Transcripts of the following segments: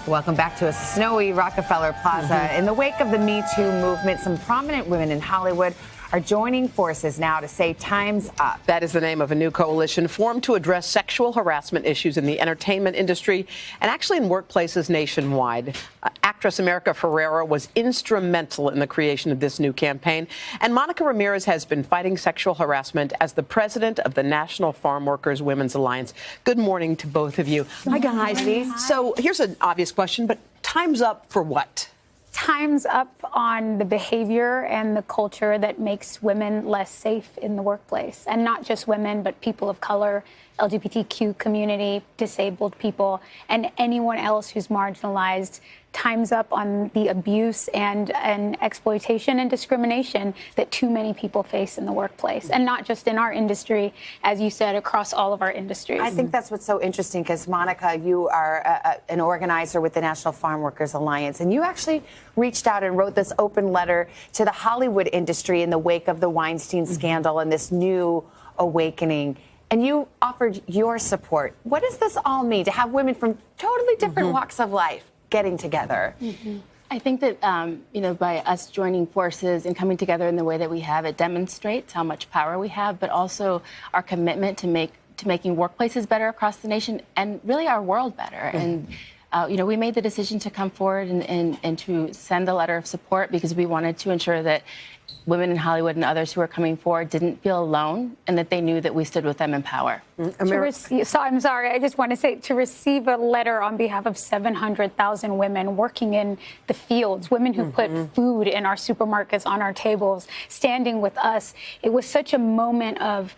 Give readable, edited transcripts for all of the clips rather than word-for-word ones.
Welcome back to a snowy Rockefeller Plaza. In the wake of the Me Too movement, some prominent women in Hollywood are joining forces now to say time's up. That is the name of a new coalition formed to address sexual harassment issues in the entertainment industry and actually in workplaces nationwide. Actress America Ferrera was instrumental in the creation of this new campaign. And Monica Ramirez has been fighting sexual harassment as the president of the National Farm Workers Women's Alliance. Good morning to both of you. Hi, guys. So here's an obvious question, but time's up for what? Time's up on the behavior and the culture that makes women less safe in the workplace. And not just women, but people of color, LGBTQ community, disabled people, and anyone else who's marginalized. Time's up on the abuse and exploitation and discrimination that too many people face in the workplace. And not just in our industry, as you said, across all of our industries. I think that's what's so interesting because, Monica, you are an organizer with the National Farm Workers Alliance, and you actually reached out and wrote this open letter to the Hollywood industry in the wake of the Weinstein scandal and this new awakening. And you offered your support. What does this all mean to have women from totally different walks of life getting together? I think that, by us joining forces and coming together in the way that we have, it demonstrates how much power we have, but also our commitment to making workplaces better across the nation and really our world better. And, we made the decision to come forward and to send a letter of support because we wanted to ensure that women in Hollywood and others who are coming forward didn't feel alone and that they knew that we stood with them in power. I'm sorry, I just want to say, to receive a letter on behalf of 700,000 women working in the fields, women who put food in our supermarkets on our tables, standing with us, it was such a moment of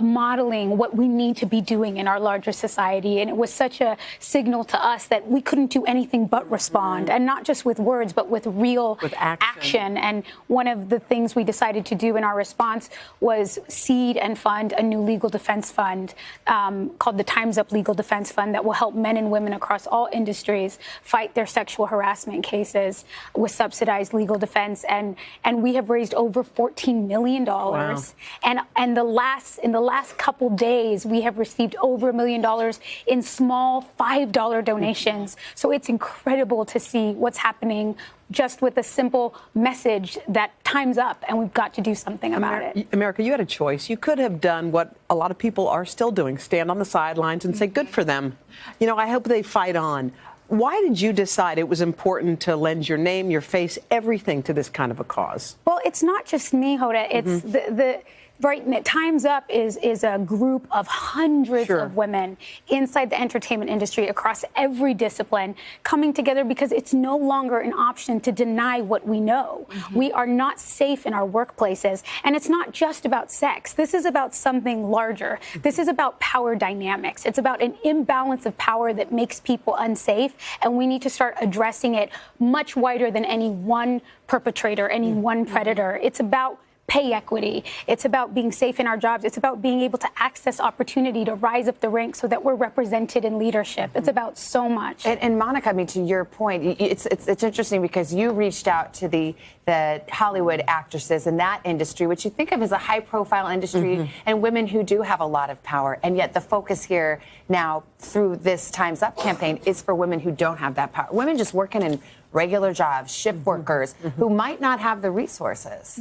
modeling what we need to be doing in our larger society. And it was such a signal to us that we couldn't do anything but respond, and not just with words, but with real action. And one of the things we decided to do in our response was seed and fund a new legal defense fund called the Time's Up Legal Defense Fund that will help men and women across all industries fight their sexual harassment cases with subsidized legal defense. And we have raised over $14 million. Wow. And in the last couple days, we have received over $1 million in small $5 donations. So it's incredible to see what's happening just with a simple message that time's up and we've got to do something about it. America, you had a choice. You could have done what a lot of people are still doing, stand on the sidelines and say, good for them. I hope they fight on. Why did you decide it was important to lend your name, your face, everything to this kind of a cause? Well, it's not just me, Hoda. It's Right, Time's Up is a group of hundreds of women inside the entertainment industry across every discipline coming together because it's no longer an option to deny what we know. We are not safe in our workplaces, and it's not just about sex. This is about something larger. This is about power dynamics. It's about an imbalance of power that makes people unsafe, and we need to start addressing it much wider than any one perpetrator, any one predator. It's about pay equity. It's about being safe in our jobs. It's about being able to access opportunity to rise up the ranks so that we're represented in leadership. It's about so much. And Monica, to your point, it's interesting because you reached out to the Hollywood actresses in that industry, which you think of as a high-profile industry, and women who do have a lot of power. And yet the focus here now through this Time's Up campaign is for women who don't have that power. Women just working in regular jobs, shift workers who might not have the resources.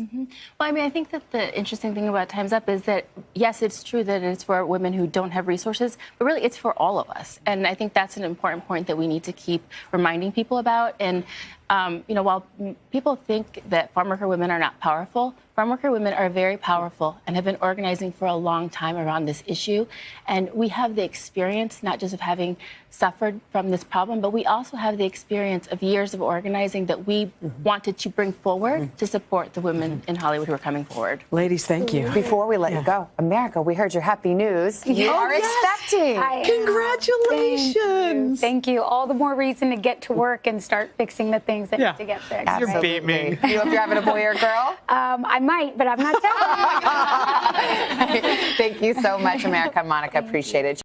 Well, I think that the interesting thing about Time's Up is that, yes, it's true that it's for women who don't have resources, but really it's for all of us. And I think that's an important point that we need to keep reminding people about. And, while people think that farm worker women are not powerful, farm worker women are very powerful and have been organizing for a long time around this issue. And we have the experience, not just of having suffered from this problem, but we also have the experience of years of organizing that we wanted to bring forward to support the women in Hollywood who are coming forward. Ladies, thank you. Before we let you go, America, we heard your happy news. You are expecting. Congratulations. Thank you. All the more reason to get to work and start fixing the things that need to get fixed. You beat me. You if you're having a boy or a girl? I might, but I'm not telling you. Thank you so much, America. Monica, appreciate it.